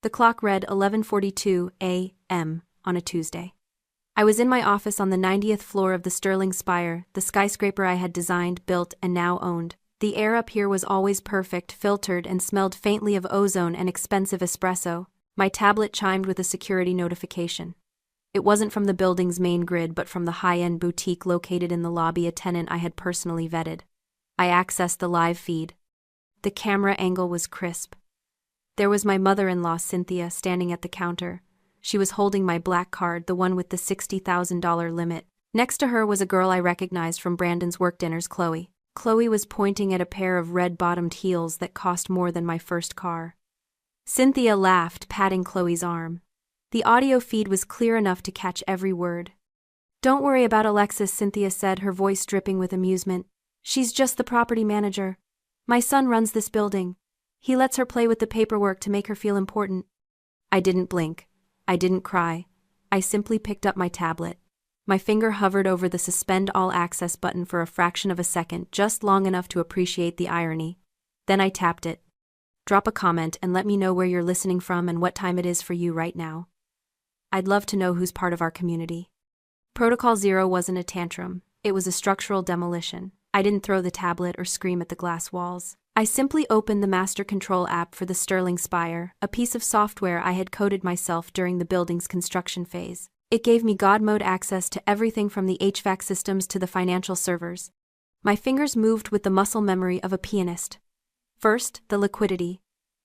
The clock read 11:42 a.m. on a Tuesday. I was in my office on the 90th floor of the Sterling Spire, the skyscraper I had designed, built, and now owned. The air up here was always perfect, filtered, and smelled faintly of ozone and expensive espresso. My tablet chimed with a security notification. It wasn't from the building's main grid but from the high-end boutique located in the lobby, a tenant I had personally vetted. I accessed the live feed. The camera angle was crisp. There was my mother-in-law, Cynthia, standing at the counter. She was holding my black card, the one with the $60,000 limit. Next to her was a girl I recognized from Brandon's work dinners, Chloe. Chloe was pointing at a pair of red-bottomed heels that cost more than my first car. Cynthia laughed, patting Chloe's arm. The audio feed was clear enough to catch every word. "Don't worry about Alexis," Cynthia said, her voice dripping with amusement. "She's just the property manager. My son runs this building. He lets her play with the paperwork to make her feel important." I didn't blink. I didn't cry. I simply picked up my tablet. My finger hovered over the suspend all access button for a fraction of a second, just long enough to appreciate the irony. Then I tapped it. "Drop a comment and let me know where you're listening from and what time it is for you right now. I'd love to know who's part of our community." Protocol Zero wasn't a tantrum. It was a structural demolition. I didn't throw the tablet or scream at the glass walls. I simply opened the master control app for the Sterling Spire, a piece of software I had coded myself during the building's construction phase. It gave me God mode access to everything from the HVAC systems to the financial servers. My fingers moved with the muscle memory of a pianist. First, the liquidity.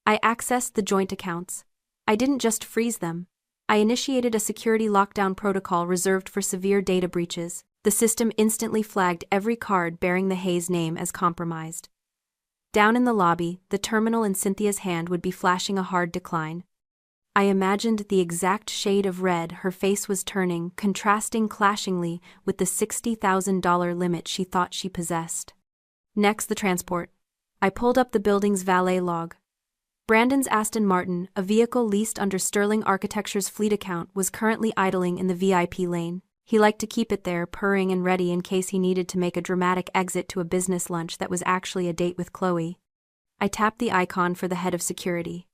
I accessed the joint accounts. I didn't just freeze them. I initiated a security lockdown protocol reserved for severe data breaches. The system instantly flagged every card bearing the Hayes name as compromised. Down in the lobby, the terminal in Cynthia's hand would be flashing a hard decline. I imagined the exact shade of red her face was turning, contrasting clashingly with the $60,000 limit she thought she possessed. Next, the transport. I pulled up the building's valet log. Brandon's Aston Martin, a vehicle leased under Sterling Architecture's fleet account, was currently idling in the VIP lane. He liked to keep it there, purring and ready in case he needed to make a dramatic exit to a business lunch that was actually a date with Chloe. I tapped the icon for the head of security.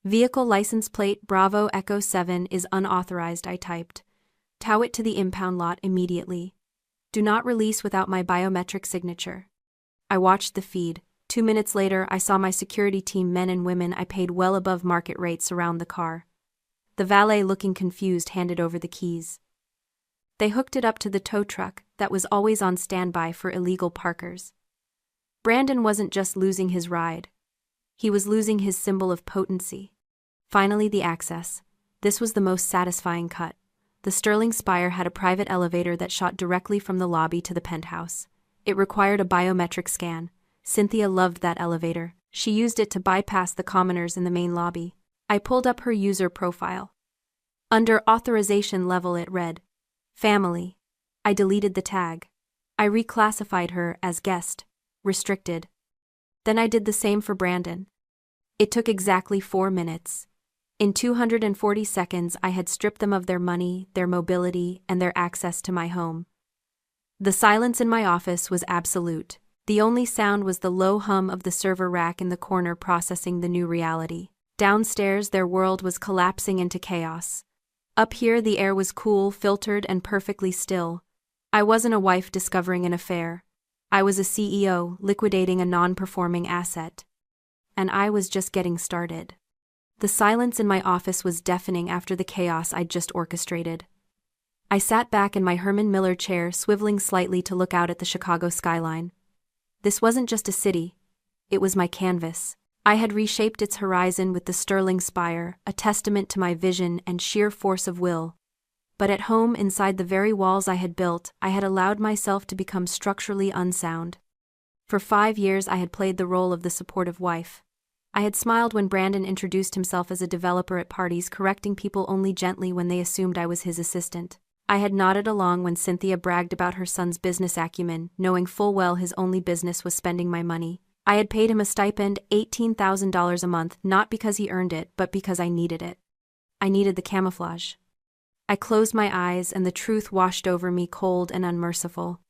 "Vehicle license plate Bravo Echo 7 is unauthorized," I typed. "Tow it to the impound lot immediately. Do not release without my biometric signature." I watched the feed. 2 minutes later, I saw my security team, men and women I paid well above market rates, surround the car. The valet, looking confused, handed over the keys. They hooked it up to the tow truck that was always on standby for illegal parkers. Brandon wasn't just losing his ride. He was losing his symbol of potency. Finally, the access. This was the most satisfying cut. The Sterling Spire had a private elevator that shot directly from the lobby to the penthouse. It required a biometric scan. Cynthia loved that elevator. She used it to bypass the commoners in the main lobby. I pulled up her user profile. Under authorization level it read, "Family." I deleted the tag. I reclassified her as guest, restricted. Then I did the same for Brandon. It took exactly 4 minutes. In 240 seconds, I had stripped them of their money, their mobility, and their access to my home. The silence in my office was absolute. The only sound was the low hum of the server rack in the corner processing the new reality. Downstairs, their world was collapsing into chaos. Up here, the air was cool, filtered, and perfectly still. I wasn't a wife discovering an affair. I was a CEO liquidating a non-performing asset. And I was just getting started. The silence in my office was deafening after the chaos I'd just orchestrated. I sat back in my Herman Miller chair, swiveling slightly to look out at the Chicago skyline. This wasn't just a city. It was my canvas. I had reshaped its horizon with the Sterling Spire, a testament to my vision and sheer force of will. But at home, inside the very walls I had built, I had allowed myself to become structurally unsound. For 5 years I had played the role of the supportive wife. I had smiled when Brandon introduced himself as a developer at parties, correcting people only gently when they assumed I was his assistant. I had nodded along when Cynthia bragged about her son's business acumen, knowing full well his only business was spending my money. I had paid him a stipend, $18,000 a month, not because he earned it, but because I needed it. I needed the camouflage. I closed my eyes and the truth washed over me, cold and unmerciful.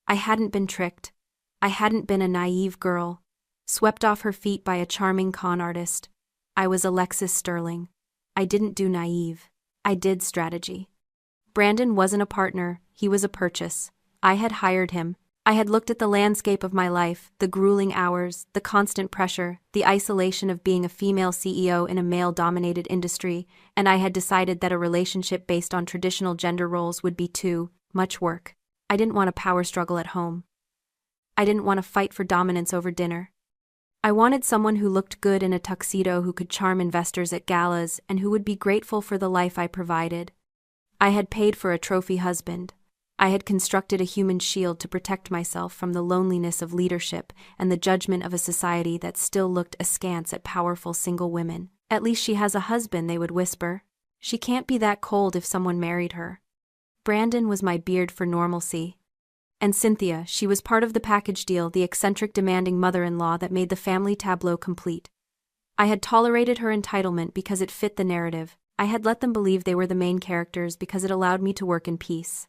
I hadn't been tricked. I hadn't been a naive girl, swept off her feet by a charming con artist. I was Alexis Sterling. I didn't do naive. I did strategy. Brandon wasn't a partner, he was a purchase. I had hired him. I had looked at the landscape of my life, the grueling hours, the constant pressure, the isolation of being a female CEO in a male-dominated industry, and I had decided that a relationship based on traditional gender roles would be too much work. I didn't want a power struggle at home. I didn't want to fight for dominance over dinner. I wanted someone who looked good in a tuxedo, who could charm investors at galas, and who would be grateful for the life I provided. I had paid for a trophy husband. I had constructed a human shield to protect myself from the loneliness of leadership and the judgment of a society that still looked askance at powerful single women. At least she has a husband, they would whisper. She can't be that cold if someone married her. Brandon was my beard for normalcy. And Cynthia, she was part of the package deal, the eccentric demanding mother-in-law that made the family tableau complete. I had tolerated her entitlement because it fit the narrative. I had let them believe they were the main characters because it allowed me to work in peace.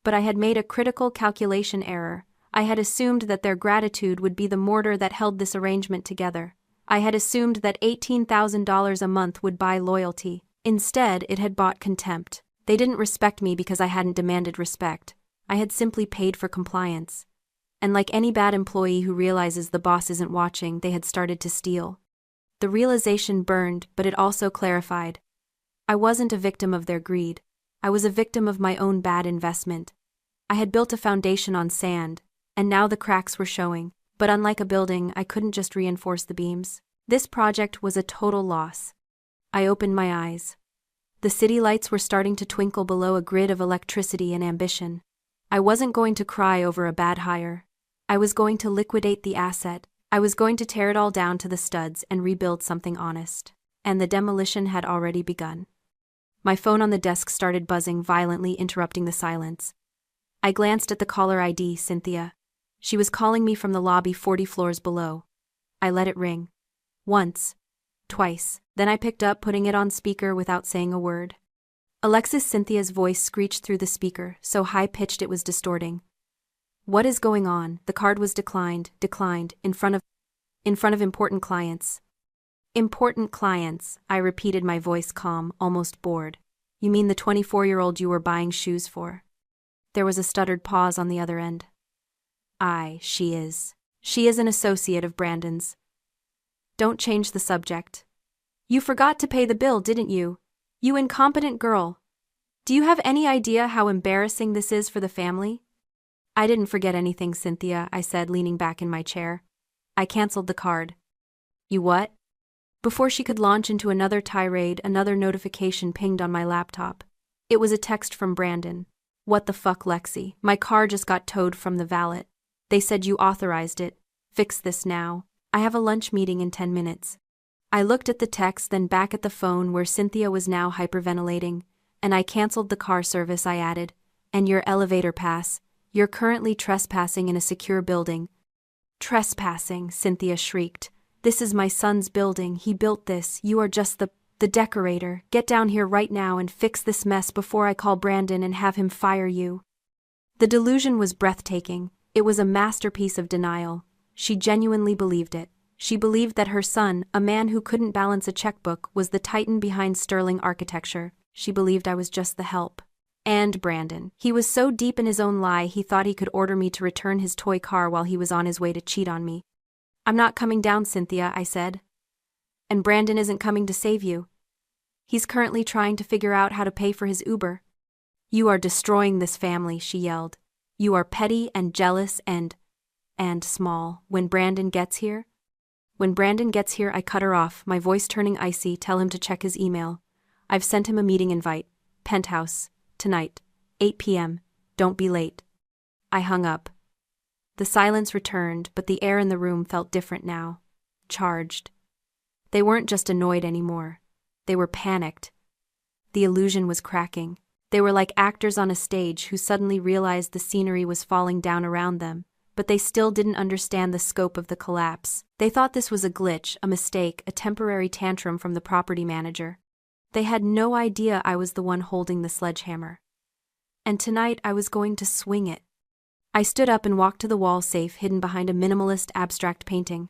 But I had made a critical calculation error. I had assumed that their gratitude would be the mortar that held this arrangement together. I had assumed that $18,000 a month would buy loyalty. Instead, it had bought contempt. They didn't respect me because I hadn't demanded respect. I had simply paid for compliance. And like any bad employee who realizes the boss isn't watching, they had started to steal. The realization burned, but it also clarified. I wasn't a victim of their greed. I was a victim of my own bad investment. I had built a foundation on sand, and now the cracks were showing. But unlike a building, I couldn't just reinforce the beams. This project was a total loss. I opened my eyes. The city lights were starting to twinkle below a grid of electricity and ambition. I wasn't going to cry over a bad hire. I was going to liquidate the asset. I was going to tear it all down to the studs and rebuild something honest. And the demolition had already begun. My phone on the desk started buzzing violently, interrupting the silence. I glanced at the caller ID, Cynthia. She was calling me from the lobby 40 floors below. I let it ring. Once. Twice. Then I picked up, putting it on speaker without saying a word. Alexis, Cynthia's voice screeched through the speaker, so high-pitched it was distorting. What is going on? The card was declined, in front of important clients. Important clients, I repeated, my voice calm, almost bored. You mean the 24-year-old you were buying shoes for? There was a stuttered pause on the other end. She is. She is an associate of Brandon's. Don't change the subject. You forgot to pay the bill, didn't you? You incompetent girl. Do you have any idea how embarrassing this is for the family? I didn't forget anything, Cynthia, I said, leaning back in my chair. I canceled the card. You what? Before she could launch into another tirade, another notification pinged on my laptop. It was a text from Brandon. What the fuck, Lexi? My car just got towed from the valet. They said you authorized it. Fix this now. I have a lunch meeting in 10 minutes. I looked at the text, then back at the phone where Cynthia was now hyperventilating. And I canceled the car service, I added. And your elevator pass. You're currently trespassing in a secure building. Trespassing, Cynthia shrieked. This is my son's building, he built this, you are just the decorator. Get down here right now and fix this mess before I call Brandon and have him fire you. The delusion was breathtaking. It was a masterpiece of denial. She genuinely believed it. She believed that her son, a man who couldn't balance a checkbook, was the titan behind sterling architecture. She believed I was just the help. And Brandon. He was so deep in his own lie he thought he could order me to return his toy car while he was on his way to cheat on me. I'm not coming down, Cynthia, I said. And Brandon isn't coming to save you. He's currently trying to figure out how to pay for his Uber. You are destroying this family, she yelled. You are petty and jealous and small. When Brandon gets here, I cut her off, my voice turning icy. Tell him to check his email. I've sent him a meeting invite. Penthouse. Tonight. 8 p.m. Don't be late. I hung up. The silence returned, but the air in the room felt different now. Charged. They weren't just annoyed anymore. They were panicked. The illusion was cracking. They were like actors on a stage who suddenly realized the scenery was falling down around them, but they still didn't understand the scope of the collapse. They thought this was a glitch, a mistake, a temporary tantrum from the property manager. They had no idea I was the one holding the sledgehammer. And tonight I was going to swing it. I stood up and walked to the wall safe hidden behind a minimalist abstract painting.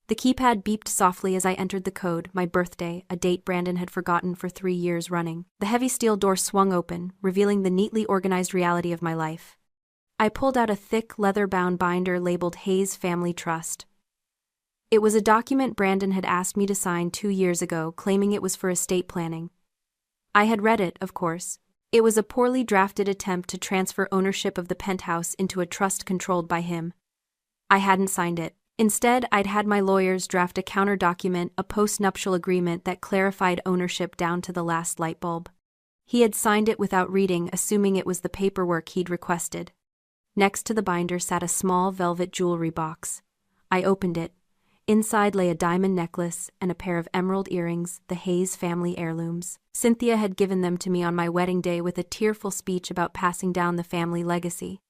The keypad beeped softly as I entered the code, my birthday, a date Brandon had forgotten for 3 years running. The heavy steel door swung open, revealing the neatly organized reality of my life. I pulled out a thick, leather-bound binder labeled Hayes Family Trust. It was a document Brandon had asked me to sign 2 years ago, claiming it was for estate planning. I had read it, of course. It was a poorly drafted attempt to transfer ownership of the penthouse into a trust controlled by him. I hadn't signed it. Instead, I'd had my lawyers draft a counter-document, a post-nuptial agreement that clarified ownership down to the last light bulb. He had signed it without reading, assuming it was the paperwork he'd requested. Next to the binder sat a small velvet jewelry box. I opened it. Inside lay a diamond necklace and a pair of emerald earrings, the Hayes family heirlooms. Cynthia had given them to me on my wedding day with a tearful speech about passing down the family legacy.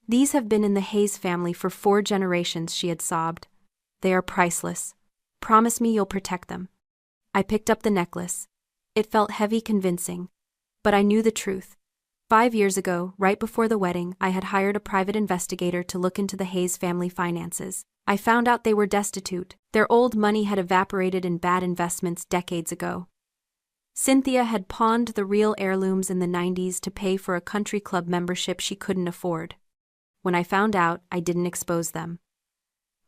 "These have been in the Hayes family for 4 generations," she had sobbed. "They are priceless. Promise me you'll protect them." I picked up the necklace. It felt heavy, convincing. But I knew the truth. 5 years ago, right before the wedding, I had hired a private investigator to look into the Hayes family finances. I found out they were destitute. Their old money had evaporated in bad investments decades ago. Cynthia had pawned the real heirlooms in the 90s to pay for a country club membership she couldn't afford. When I found out, I didn't expose them.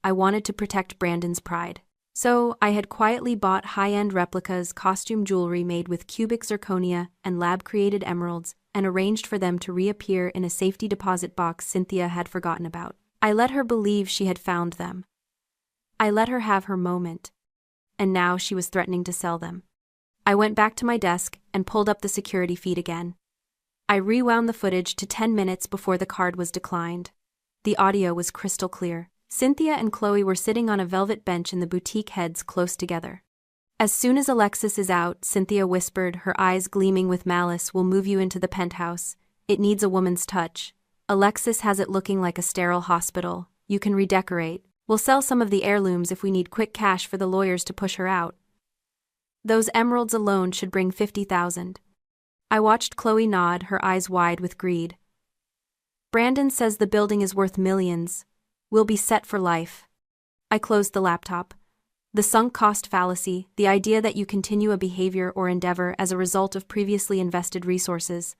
I wanted to protect Brandon's pride. So, I had quietly bought high-end replicas, costume jewelry made with cubic zirconia and lab-created emeralds, and arranged for them to reappear in a safety deposit box Cynthia had forgotten about. I let her believe she had found them. I let her have her moment. And now she was threatening to sell them. I went back to my desk and pulled up the security feed again. I rewound the footage to 10 minutes before the card was declined. The audio was crystal clear. Cynthia and Chloe were sitting on a velvet bench in the boutique heads close together. "As soon as Alexis is out," Cynthia whispered, her eyes gleaming with malice, "we'll move you into the penthouse. It needs a woman's touch. Alexis has it looking like a sterile hospital. You can redecorate. We'll sell some of the heirlooms if we need quick cash for the lawyers to push her out. Those emeralds alone should bring 50,000. I watched Chloe nod, her eyes wide with greed. "Brandon says the building is worth millions. We'll be set for life." I closed the laptop. The sunk cost fallacy, the idea that you continue a behavior or endeavor as a result of previously invested resources.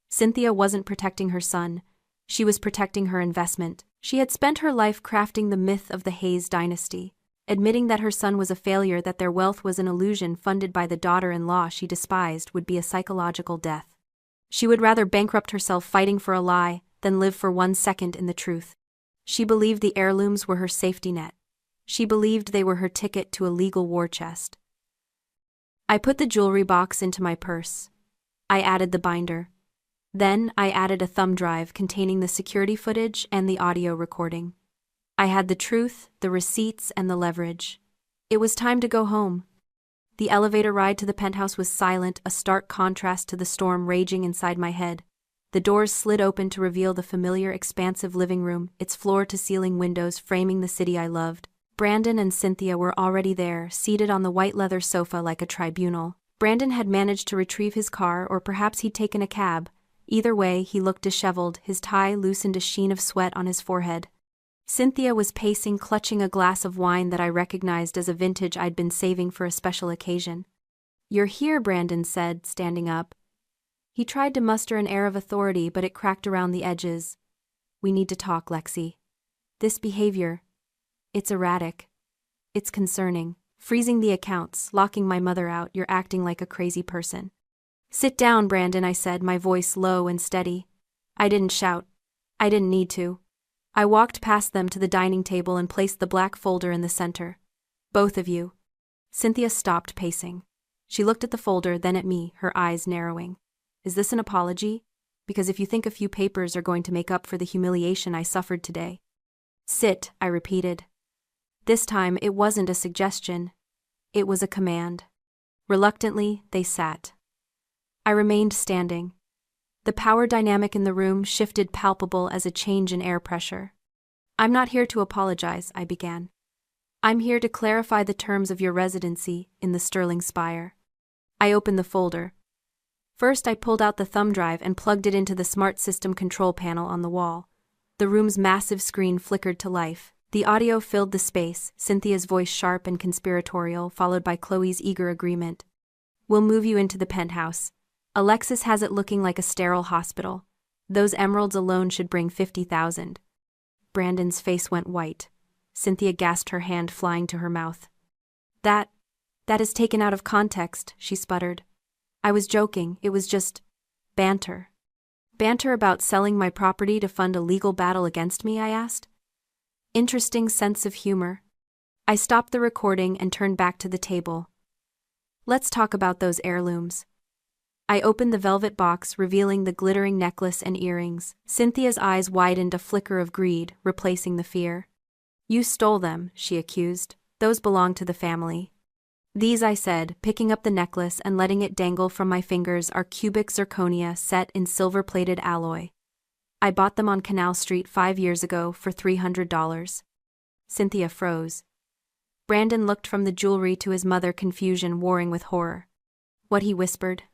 Cynthia wasn't protecting her son. She was protecting her investment. She had spent her life crafting the myth of the Hayes dynasty. Admitting that her son was a failure, that their wealth was an illusion funded by the daughter-in-law she despised, would be a psychological death. She would rather bankrupt herself fighting for a lie than live for 1 second in the truth. She believed the heirlooms were her safety net. She believed they were her ticket to a legal war chest. I put the jewelry box into my purse. I added the binder. Then I added a thumb drive containing the security footage and the audio recording. I had the truth, the receipts, and the leverage. It was time to go home. The elevator ride to the penthouse was silent, a stark contrast to the storm raging inside my head. The doors slid open to reveal the familiar, expansive living room, its floor-to-ceiling windows framing the city I loved. Brandon and Cynthia were already there, seated on the white leather sofa like a tribunal. Brandon had managed to retrieve his car, or perhaps he'd taken a cab. Either way, he looked disheveled, his tie loosened, a sheen of sweat on his forehead. Cynthia was pacing, clutching a glass of wine that I recognized as a vintage I'd been saving for a special occasion. "You're here," Brandon said, standing up. He tried to muster an air of authority, but it cracked around the edges. "We need to talk, Lexi. This behavior, it's erratic. It's concerning. Freezing the accounts, locking my mother out, you're acting like a crazy person." "Sit down, Brandon," I said, my voice low and steady. I didn't shout. I didn't need to. I walked past them to the dining table and placed the black folder in the center. "Both of you." Cynthia stopped pacing. She looked at the folder, then at me, her eyes narrowing. "Is this an apology? Because if you think a few papers are going to make up for the humiliation I suffered today." "Sit," I repeated. This time, it wasn't a suggestion. It was a command. Reluctantly, they sat. I remained standing. The power dynamic in the room shifted, palpable as a change in air pressure. "I'm not here to apologize," I began. "I'm here to clarify the terms of your residency in the Sterling Spire." I opened the folder. First, I pulled out the thumb drive and plugged it into the smart system control panel on the wall. The room's massive screen flickered to life. The audio filled the space, Cynthia's voice sharp and conspiratorial, followed by Chloe's eager agreement. We'll move you into the penthouse. Alexis has it looking like a sterile hospital. Those emeralds alone should bring 50,000. Brandon's face went white. Cynthia gasped, her hand flying to her mouth. That is taken out of context, she sputtered. I was joking, it was just banter. Banter about selling my property to fund a legal battle against me, I asked. Interesting sense of humor. I stopped the recording and turned back to the table. Let's talk about those heirlooms. I opened the velvet box, revealing the glittering necklace and earrings. Cynthia's eyes widened, a flicker of greed, replacing the fear. You stole them, she accused. Those belong to the family. These, I said, picking up the necklace and letting it dangle from my fingers, are cubic zirconia set in silver-plated alloy. I bought them on Canal Street 5 years ago for $300. Cynthia froze. Brandon looked from the jewelry to his mother, confusion warring with horror. What, he whispered.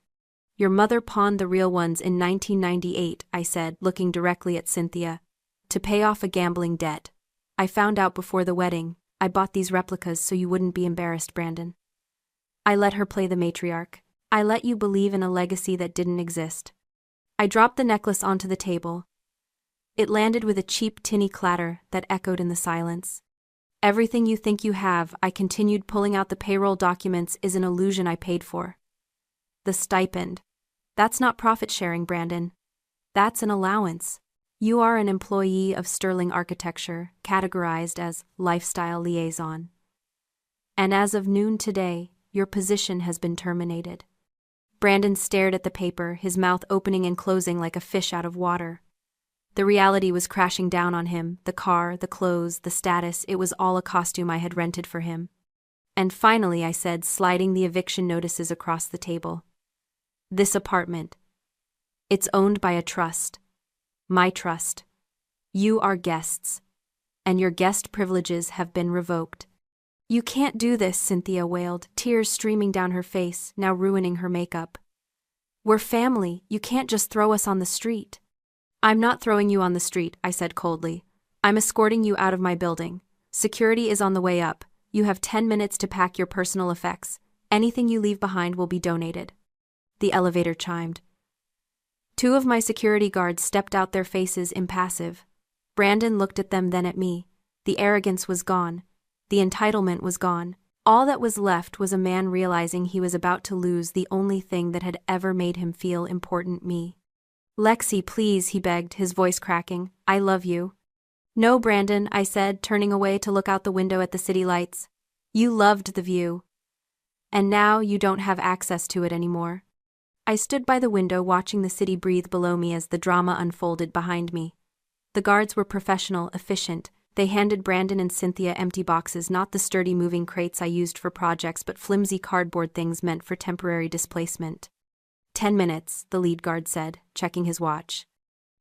Your mother pawned the real ones in 1998, I said, looking directly at Cynthia. To pay off a gambling debt. I found out before the wedding. I bought these replicas so you wouldn't be embarrassed, Brandon. I let her play the matriarch. I let you believe in a legacy that didn't exist. I dropped the necklace onto the table. It landed with a cheap, tinny clatter that echoed in the silence. Everything you think you have, I continued, pulling out the payroll documents, is an illusion I paid for. The stipend. That's not profit sharing, Brandon. That's an allowance. You are an employee of Sterling Architecture, categorized as lifestyle liaison. And as of noon today, your position has been terminated. Brandon stared at the paper, his mouth opening and closing like a fish out of water. The reality was crashing down on him, the car, the clothes, the status, it was all a costume I had rented for him. And finally, I said, sliding the eviction notices across the table. This apartment. It's owned by a trust. My trust. You are guests. And your guest privileges have been revoked. You can't do this, Cynthia wailed, tears streaming down her face, now ruining her makeup. We're family, you can't just throw us on the street. I'm not throwing you on the street, I said coldly. I'm escorting you out of my building. Security is on the way up. You have 10 minutes to pack your personal effects. Anything you leave behind will be donated. The elevator chimed. 2 of my security guards stepped out, their faces impassive. Brandon looked at them, then at me. The arrogance was gone. The entitlement was gone. All that was left was a man realizing he was about to lose the only thing that had ever made him feel important, me. Lexi, please, he begged, his voice cracking. I love you. No, Brandon, I said, turning away to look out the window at the city lights. You loved the view. And now you don't have access to it anymore. I stood by the window watching the city breathe below me as the drama unfolded behind me. The guards were professional, efficient. They handed Brandon and Cynthia empty boxes, not the sturdy moving crates I used for projects, but flimsy cardboard things meant for temporary displacement. 10 minutes, the lead guard said, checking his watch.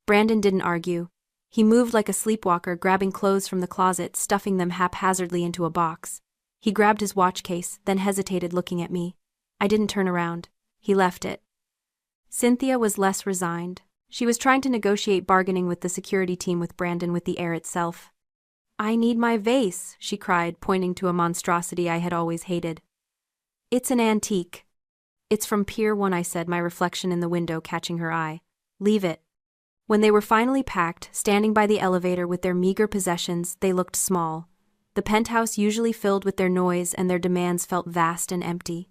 Brandon didn't argue. He moved like a sleepwalker, grabbing clothes from the closet, stuffing them haphazardly into a box. He grabbed his watch case, then hesitated, looking at me. I didn't turn around. He left it. Cynthia was less resigned. She was trying to negotiate bargaining with the security team, with Brandon, with the air itself. I need my vase, she cried, pointing to a monstrosity I had always hated. It's an antique. It's from Pier 1, I said, my reflection in the window catching her eye. Leave it. When they were finally packed, standing by the elevator with their meager possessions, they looked small. The penthouse usually filled with their noise, and their demands felt vast and empty.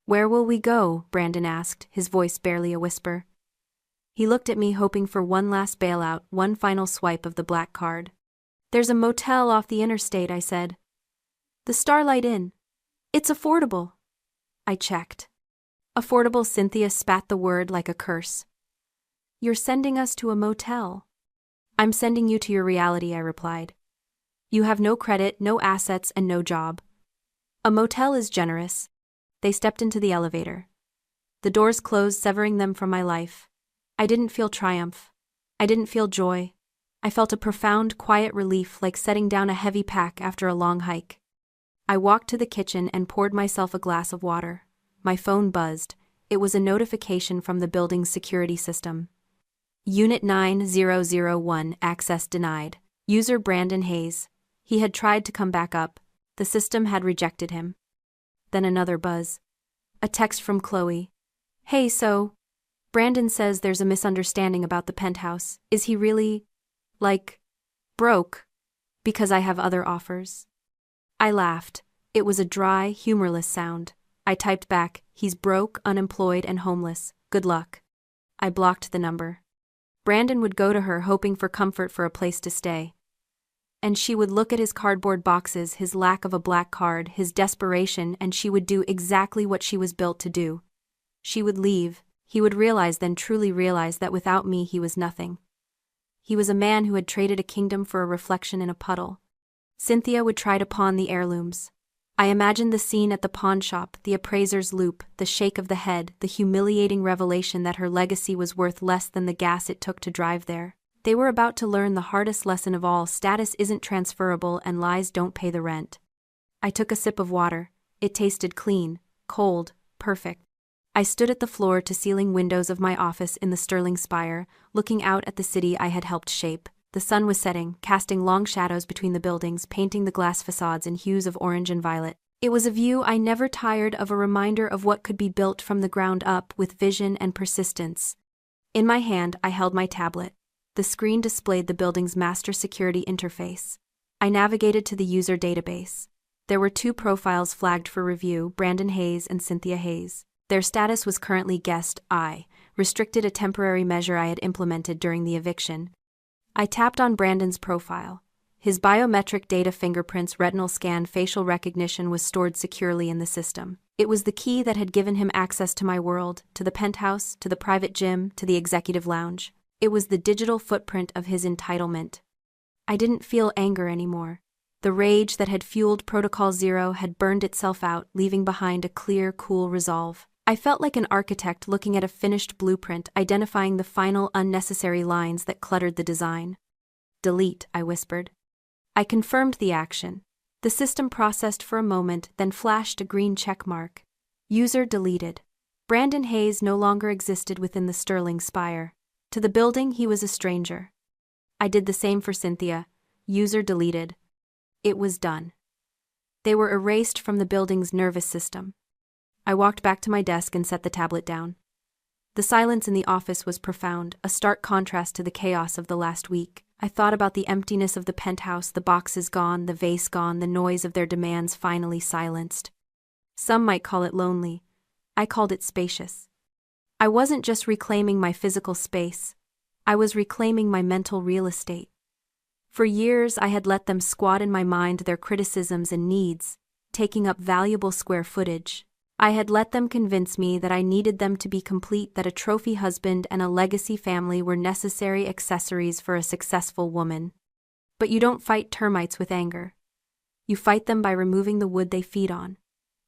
Where will we go? Brandon asked, his voice barely a whisper. He looked at me, hoping for one last bailout, one final swipe of the black card. There's a motel off the interstate, I said. The Starlight Inn. It's affordable. I checked. Affordable, Cynthia spat the word like a curse. You're sending us to a motel. I'm sending you to your reality, I replied. You have no credit, no assets, and no job. A motel is generous. They stepped into the elevator. The doors closed, severing them from my life. I didn't feel triumph. I didn't feel joy. I felt a profound, quiet relief, like setting down a heavy pack after a long hike. I walked to the kitchen and poured myself a glass of water. My phone buzzed. It was a notification from the building's security system. Unit 9001, access denied. User Brandon Hayes. He had tried to come back up. The system had rejected him. Then another buzz. A text from Chloe. Hey, so, Brandon says there's a misunderstanding about the penthouse. Is he really, broke? Because I have other offers. I laughed. It was a dry, humorless sound. I typed back, he's broke, unemployed, and homeless. Good luck. I blocked the number. Brandon would go to her hoping for comfort for a place to stay. And she would look at his cardboard boxes, his lack of a black card, his desperation, and she would do exactly what she was built to do. She would leave. He would realize, then truly realize, that without me he was nothing. He was a man who had traded a kingdom for a reflection in a puddle. Cynthia would try to pawn the heirlooms. I imagined the scene at the pawn shop, the appraiser's loop, the shake of the head, the humiliating revelation that her legacy was worth less than the gas it took to drive there. They were about to learn the hardest lesson of all: status isn't transferable and lies don't pay the rent. I took a sip of water. It tasted clean, cold, perfect. I stood at the floor-to-ceiling windows of my office in the Sterling Spire, looking out at the city I had helped shape. The sun was setting, casting long shadows between the buildings, painting the glass facades in hues of orange and violet. It was a view I never tired of, a reminder of what could be built from the ground up with vision and persistence. In my hand, I held my tablet. The screen displayed the building's master security interface. I navigated to the user database. There were 2 profiles flagged for review, Brandon Hayes and Cynthia Hayes. Their status was currently guest I, restricted, a temporary measure I had implemented during the eviction. I tapped on Brandon's profile. His biometric data, fingerprints, retinal scan, facial recognition was stored securely in the system. It was the key that had given him access to my world, to the penthouse, to the private gym, to the executive lounge. It was the digital footprint of his entitlement. I didn't feel anger anymore. The rage that had fueled Protocol Zero had burned itself out, leaving behind a clear, cool resolve. I felt like an architect looking at a finished blueprint, identifying the final unnecessary lines that cluttered the design. Delete, I whispered. I confirmed the action. The system processed for a moment, then flashed a green check mark. User deleted. Brandon Hayes no longer existed within the Sterling Spire. To the building, he was a stranger. I did the same for Cynthia. User deleted. It was done. They were erased from the building's nervous system. I walked back to my desk and set the tablet down. The silence in the office was profound, a stark contrast to the chaos of the last week. I thought about the emptiness of the penthouse, the boxes gone, the vase gone, the noise of their demands finally silenced. Some might call it lonely. I called it spacious. I wasn't just reclaiming my physical space. I was reclaiming my mental real estate. For years I had let them squat in my mind, their criticisms and needs, taking up valuable square footage. I had let them convince me that I needed them to be complete, that a trophy husband and a legacy family were necessary accessories for a successful woman. But you don't fight termites with anger. You fight them by removing the wood they feed on.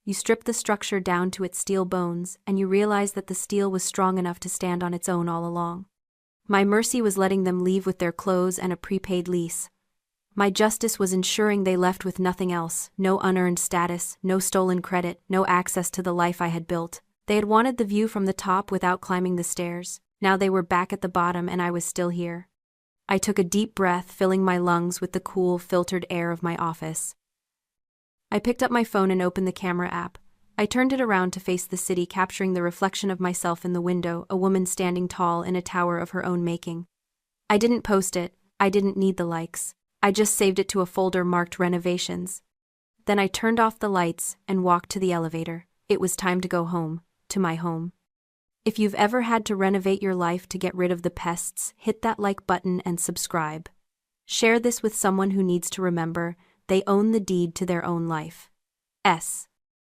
You strip the structure down to its steel bones, and you realize that the steel was strong enough to stand on its own all along. My mercy was letting them leave with their clothes and a prepaid lease. My justice was ensuring they left with nothing else, no unearned status, no stolen credit, no access to the life I had built. They had wanted the view from the top without climbing the stairs. Now they were back at the bottom and I was still here. I took a deep breath, filling my lungs with the cool, filtered air of my office. I picked up my phone and opened the camera app. I turned it around to face the city, capturing the reflection of myself in the window, a woman standing tall in a tower of her own making. I didn't post it. I didn't need the likes. I just saved it to a folder marked renovations. Then I turned off the lights and walked to the elevator. It was time to go home, to my home. If you've ever had to renovate your life to get rid of the pests, hit that like button and subscribe. Share this with someone who needs to remember they own the deed to their own life. S.